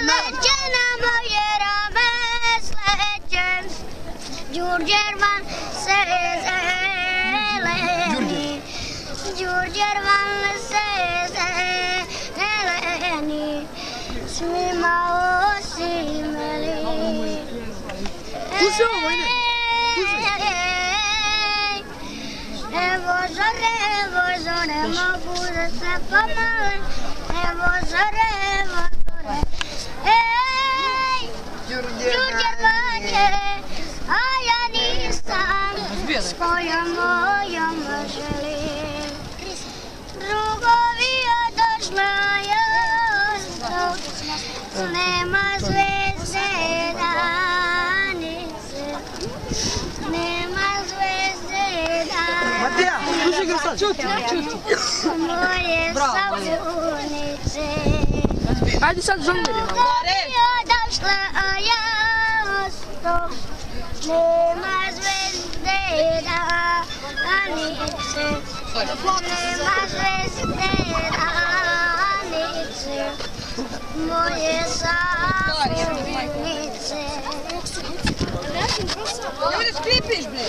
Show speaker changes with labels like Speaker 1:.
Speaker 1: Sleđe na moje rame, sleđem, Đurđervan se zeleni, Đurđervan se zeleni, svima osimeli.
Speaker 2: Slušaj ovo, ide.
Speaker 1: Evo zore, mogu da se pomalim. Evo zore, ej, Đurđervan je, a ja nisam s kojom mojom želim. Drugovi odošla, ja ostao, nema zvezde danice, nema zvezde danice.
Speaker 2: Matija, slušaj ga sad. Čuti.
Speaker 1: Moje sapunice.
Speaker 2: Ajde sad žonglirimo.
Speaker 1: Drugovi odošla, a ja ostao, nema zvezde danice, nema zvezde danice, moje sapunice.
Speaker 2: Evo da skripiš, bre.